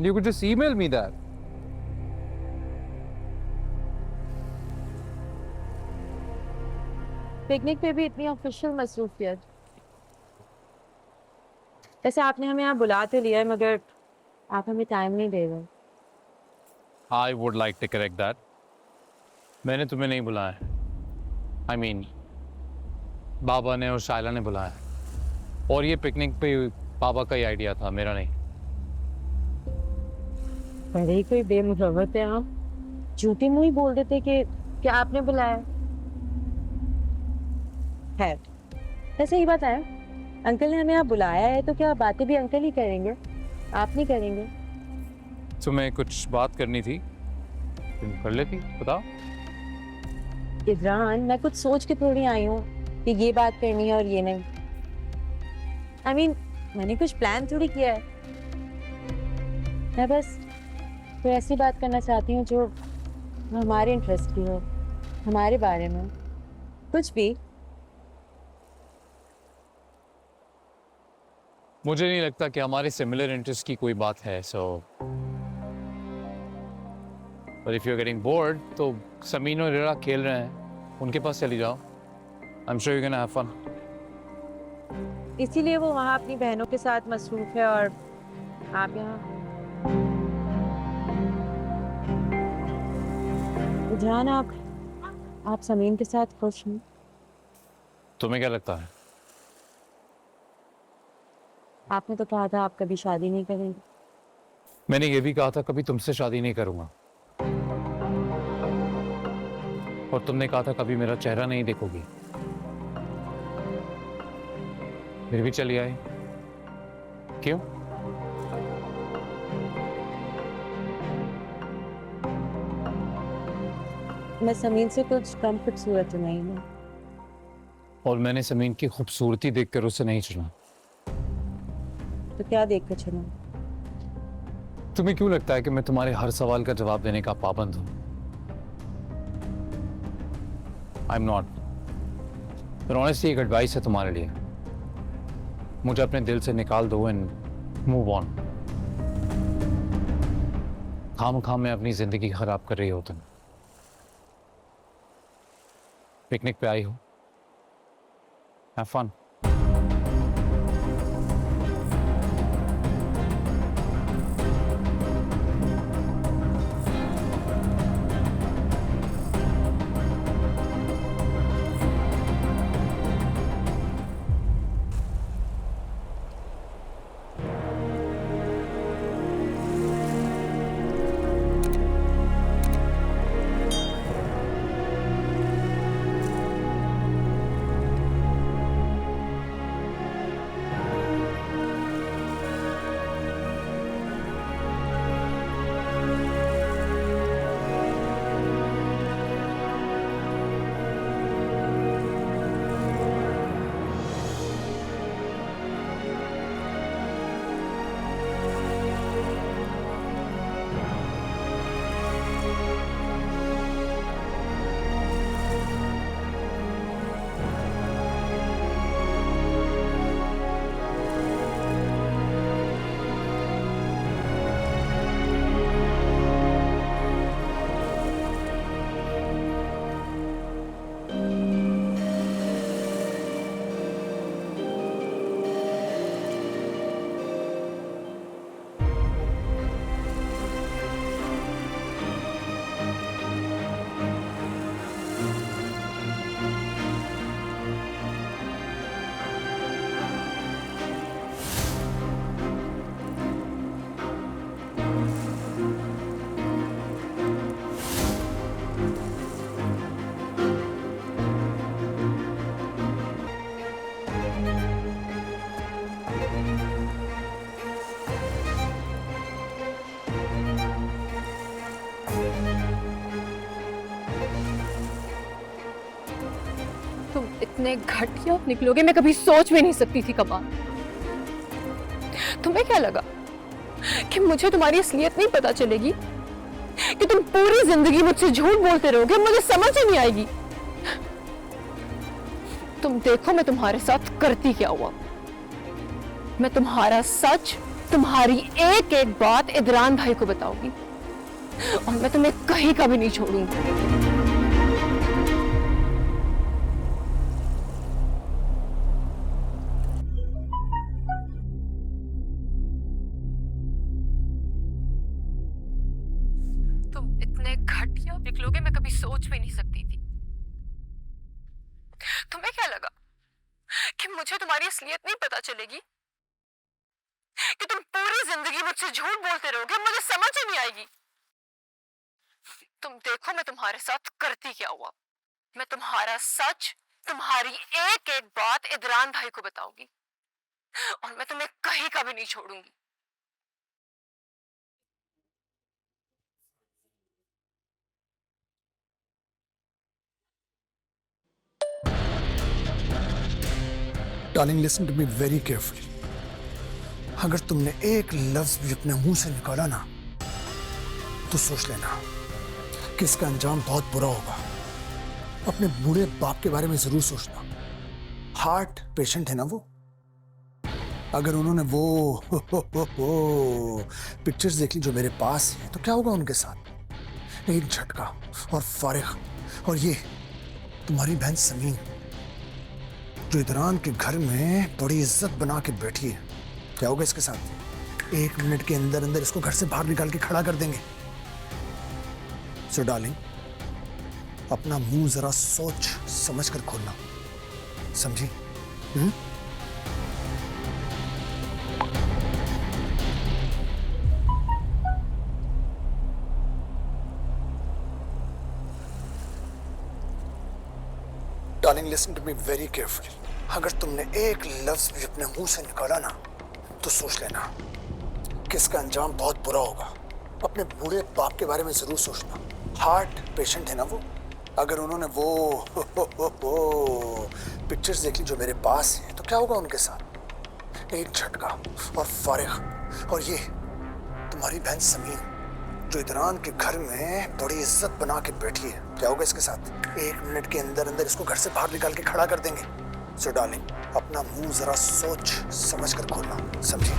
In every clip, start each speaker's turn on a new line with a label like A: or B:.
A: You could just email me that.
B: Picnic पे भी इतनी ऑफिशियल मसरूफियत। वैसे आपने हमें यहाँ बुला तो लिया है, मगर आप हमें टाइम नहीं दे रहे।
A: I would like to correct that. मैंने तुम्हें नहीं बुलाया। I mean, बाबा ने और शाइला ने बुलाया। और ये पिकनिक पे बाबा का ही आइडिया था, मेरा नहीं।
B: बड़े ही कोई बेमुरवत है आप। झूठी मुंह ही बोल देते कि क्या आपने बुलाया। खैर, वैसे ही बात है, अंकल ने हमें यहाँ बुलाया है तो क्या बातें भी अंकल ही करेंगे, आप नहीं करेंगे?
A: तुम्हें कुछ बात करनी थी, तुम कर लेती, बताओ।
B: इज़रान, मैं कुछ सोच के थोड़ी आई हूँ कि ये बात करनी है और ये नहीं। I mean, मैंने कुछ प्लान थोड़ी किया है। मैं बस कोई ऐसी बात करना चाहती हूँ जो हमारे इंटरेस्ट की हो, हमारे बारे में कुछ भी।
A: मुझे नहीं लगता कि हमारे सिमिलर इंटरेस्ट की कोई बात है, सो but if you're getting bored, तो समीन और रिरा खेल रहे हैं, उनके पास चली जाओ। I'm sure you're gonna have fun.
B: इसीलिए वो वहाँ अपनी बहनों के साथ मसरूफ है और आप यहाँ। जान, आप समीन के साथ खुश हैं?
A: तुम्हें क्या लगता है?
B: आपने तो कहा था आप कभी शादी नहीं करेंगे।
A: मैंने ये भी कहा था कभी तुमसे शादी नहीं करूंगा, और तुमने कहा था कभी मेरा चेहरा नहीं देखोगी। फिर भी चली आई, क्यों?
B: मैं समीन से कुछ कम खूबसूरत नहीं हूँ।
A: और मैंने समीन की खूबसूरती देखकर उसे नहीं चुना।
B: तो क्या देख कर चुना?
A: तुम्हें क्यों लगता है कि मैं तुम्हारे हर सवाल का जवाब देने का पाबंद हूं? I am not. पर ऑनेस्टली एक एडवाइस है तुम्हारे लिए, मुझे अपने दिल से निकाल दो एंड मूव ऑन। खाम में अपनी जिंदगी खराब कर रही हो तुम। पिकनिक पे आई हो, हैव फन।
C: तुम इतने घटिया निकलोगे मैं कभी सोच भी नहीं सकती थी कमाल। तुम्हें क्या लगा कि मुझे तुम्हारी असलियत नहीं पता चलेगी, कि तुम पूरी जिंदगी मुझसे झूठ बोलते रहोगे, मुझे समझ ही नहीं आएगी। तुम देखो मैं तुम्हारे साथ करती क्या हुआ। मैं तुम्हारा सच तुम्हारी एक एक बात इदरान भाई को बताऊंगी और मैं तुम्हें कहीं का भी नहीं छोड़ूंगी। तुम इतने घटिया निकलोगे मैं कभी सोच भी नहीं सकती थी। तुम्हें क्या लगा कि मुझे तुम्हारी असलियत नहीं पता चलेगी, कि तुम पूरी जिंदगी मुझसे झूठ बोलते रहोगे, मुझे समझ ही नहीं आएगी। तुम देखो मैं तुम्हारे साथ करती क्या हुआ। मैं तुम्हारा सच, तुम्हारी एक एक बात इदरान भाई को बताऊंगी और मैं तुम्हें कहीं का भी नहीं छोड़ूंगी।
D: Darling listen to me very carefully. अगर तुमने एक लफ्ज भी अपने मुंह से निकाला ना तो सोच लेना कि इसका अंजाम बहुत बुरा होगा। अपने बूढ़े बाप के बारे में जरूर सोचना। हार्ट पेशेंट है ना वो। अगर उन्होंने वो पिक्चर्स देख ली जो मेरे पास है तो क्या होगा उनके साथ। एक झटका और फारिग। और ये तुम्हारी बहन समीन जो इदरान के घर में बड़ी इज्जत बना के बैठी है, क्या होगा इसके साथ। 1 मिनट के अंदर अंदर इसको घर से बाहर निकाल के खड़ा कर देंगे। सो डार्लिंग अपना मुंह जरा सोच समझ कर खोलना, समझी? Darling listen to me very carefully. अगर तुमने एक लफ्ज भी अपने मुंह से निकाला ना तो सोच लेना कि इसका अंजाम बहुत बुरा होगा। अपने बूढ़े बाप के बारे में जरूर सोचना। हार्ट पेशेंट है ना वो। अगर उन्होंने वो पिक्चर्स देख ली जो मेरे पास है तो क्या होगा उनके साथ। एक झटका और फारिग। और ये तुम्हारी बहन समीन जो इदरान के घर में बड़ी इज्जत बना के बैठी है, क्या होगा इसके साथ। 1 मिनट के अंदर अंदर इसको घर से बाहर निकाल के खड़ा कर देंगे। सो डार्लिंग अपना मुंह जरा सोच समझ कर खोलना, समझी?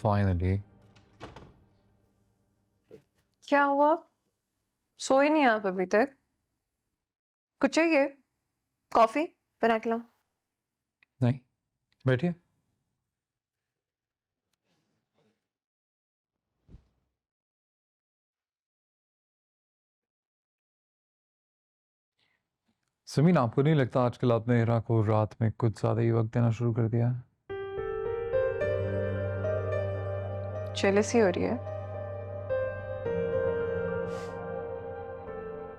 A: Finally.
C: क्या हुआ? सोए नहीं आप अभी तक? कुछ चाहिए? कॉफी बना के लाऊं?
A: नहीं, बैठिए। समीन, आपको नहीं लगता आजकल आपने इरा को रात में कुछ ज्यादा ही वक्त देना शुरू कर दिया है?
C: जेलसी हो रही है?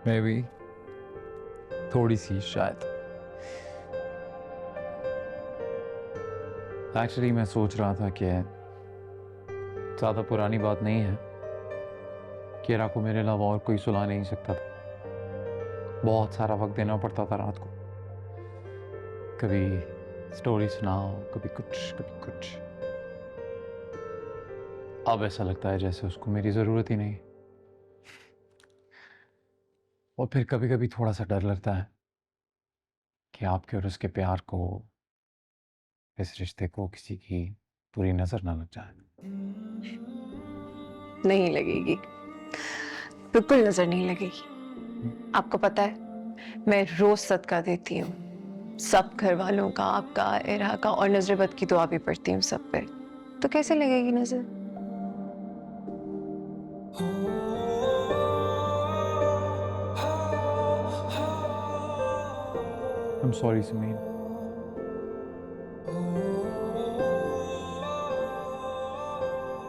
A: मे बी थोड़ी सी शायद। एक्चुअली मैं सोच रहा था कि ज्यादा पुरानी बात नहीं है कि इरा को मेरे अलावा और कोई सुला नहीं सकता था। बहुत सारा वक्त देना पड़ता था रात को, कभी स्टोरी सुनाओ, कभी कुछ। अब ऐसा लगता है जैसे उसको मेरी जरूरत ही नहीं। और फिर कभी कभी थोड़ा सा डर लगता है कि आपके और उसके प्यार को, इस रिश्ते को किसी की बुरी नजर ना लग जाए।
C: नहीं लगेगी, बिल्कुल नजर नहीं लगेगी। आपको पता है मैं रोज सदका देती हूँ, सब घर वालों का, आपका, इरा का, और नजर बद की दुआ भी पढ़ती हूँ सब पे, तो कैसे लगेगी नजर?
A: I'm sorry Sumin.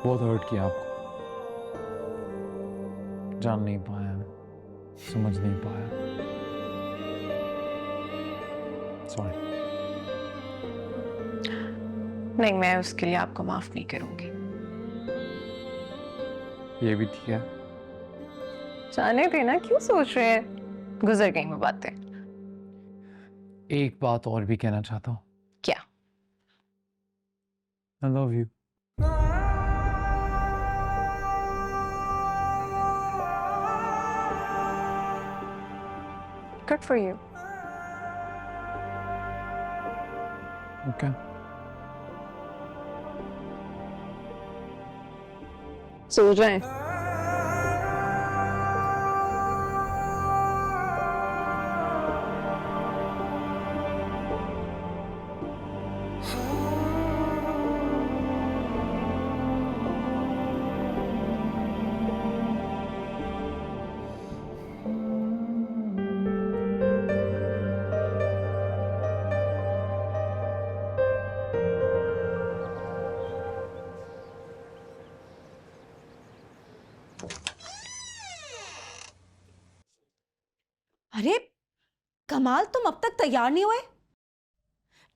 A: बहुत हर्ट किया आपको, जान नहीं पाया, समझ नहीं पाया, सॉरी।
C: नहीं, मैं उसके लिए आपको माफ नहीं करूंगी।
A: ये भी ठीक है।
C: जाने देना, क्यों सोच रहे हैं, गुजर गई वो बातें।
A: एक बात और भी कहना चाहता हूँ।
C: क्या?
A: I love you।
C: Good for you।
A: Okay।
C: सो जाएं।
E: अरे कमाल, तुम अब तक तैयार नहीं हुए?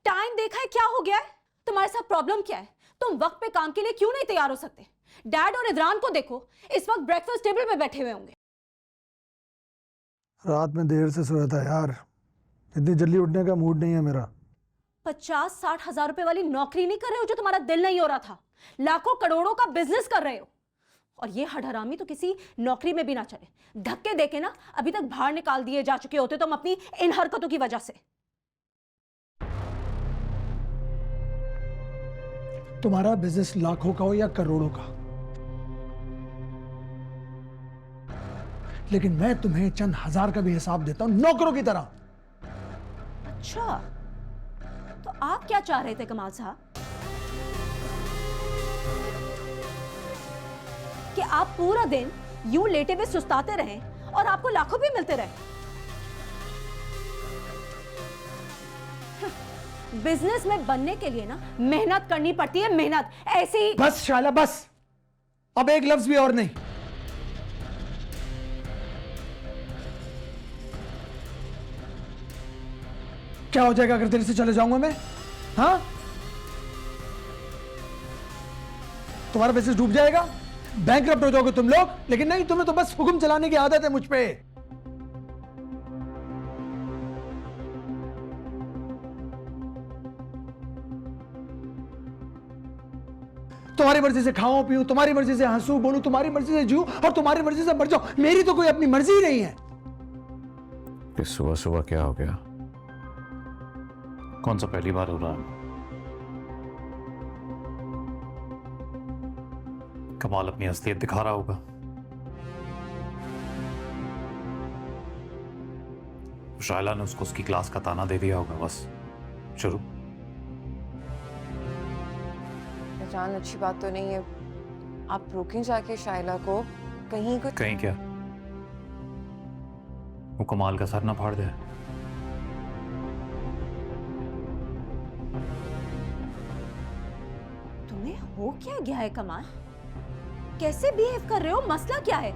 E: टाइम देखा है क्या हो गया है? तुम्हारे साथ प्रॉब्लम क्या है? तुम वक्त पे काम के लिए क्यों नहीं तैयार हो सकते? डैड और इदरान को देखो, इस वक्त ब्रेकफास्ट टेबल पे बैठे हुए होंगे।
D: रात में देर से सोया था यार, इतनी जल्दी उठने का मूड नहीं है मेरा।
E: 50-60 हजार रुपए वाली नौकरी नहीं कर रहे हो जो तुम्हारा दिल नहीं हो रहा था, लाखों करोड़ों का बिजनेस कर रहे हो। और ये हडहरामी तो किसी नौकरी में भी ना चले। धक्के देके ना अभी तक बाहर निकाल दिए जा चुके होते तुम अपनी इन हरकतों की वजह से।
D: तुम्हारा बिजनेस लाखों का हो या करोड़ों का, लेकिन मैं तुम्हें चंद हजार का भी हिसाब देता हूं, नौकरों की तरह।
E: अच्छा, तो आप क्या चाह रहे थे कमाल साहब? कि आप पूरा दिन यूं लेटे हुए सुस्ताते रहें और आपको लाखों भी मिलते रहे? बिजनेस में बनने के लिए ना मेहनत करनी पड़ती है, मेहनत। ऐसे ही
D: बस शाला बस, अब एक लफ्ज भी और नहीं। क्या हो जाएगा अगर दिल से चले जाऊंगा मैं? हाँ, तुम्हारा बिजनेस डूब जाएगा, बैंकरप्ट हो जाओगे तुम लोग। लेकिन नहीं, तुम्हें तो बस हुक्म चलाने की आदत है मुझ पे। तुम्हारी मर्जी से खाऊं पीऊं, तुम्हारी मर्जी से हंसूं बोलूं, तुम्हारी मर्जी से जीऊं और तुम्हारी मर्जी से मर जाऊं। मेरी तो कोई अपनी मर्जी ही नहीं है।
A: ये सुबह सुबह क्या हो गया? कौन सा पहली बार हो रहा है? कमाल अपनी असलियत दिखा रहा होगा। शायला ने उसको उसकी क्लास का ताना दे दिया होगा। बस शुरू।
C: जान, अच्छी बात तो नहीं है, आप रोकें जाके शाइला को। कहीं कुछ
A: कहीं क्या? वो कमाल का सर ना फाड़ दे।
E: तुम्हें हो क्या गया है कमाल? कैसे बिहेव कर रहे हो? मसला क्या है?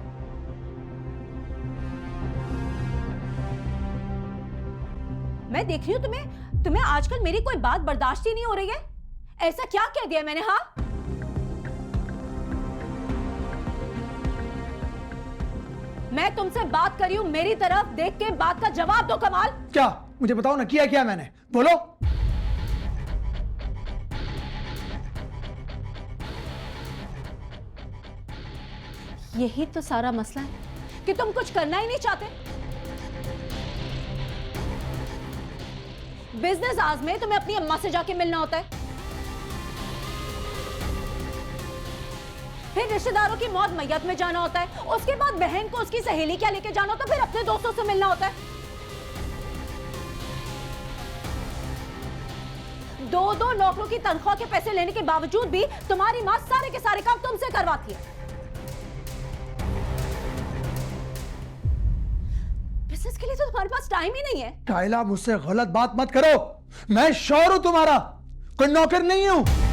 E: मैं देख रही हूं तुम्हें आजकल मेरी कोई बात बर्दाश्त ही नहीं हो रही है। ऐसा क्या कह दिया मैंने? हाँ, मैं तुमसे बात कर रही हूं, मेरी तरफ देख के बात का जवाब दो। कमाल,
D: क्या? मुझे बताओ ना, किया क्या मैंने? बोलो।
E: यही तो सारा मसला है कि तुम कुछ करना ही नहीं चाहते। बिजनेस आज में तुम्हें अपनी अम्मा से जाके मिलना होता है, फिर रिश्तेदारों की मौत मैयत में जाना होता है, उसके बाद बहन को उसकी सहेली क्या लेके जाना होता है, फिर अपने दोस्तों से मिलना होता है। 2-2 नौकरों की तनख्वाह के पैसे लेने के बावजूद भी तुम्हारी मां सारे के सारे काम तुमसे करवाती है। बिजनेस के लिए तो तुम्हारे पास टाइम ही नहीं है।
D: टाइला, मुझसे गलत बात मत करो। मैं शौहर हूं तुम्हारा, कोई नौकर नहीं हूं।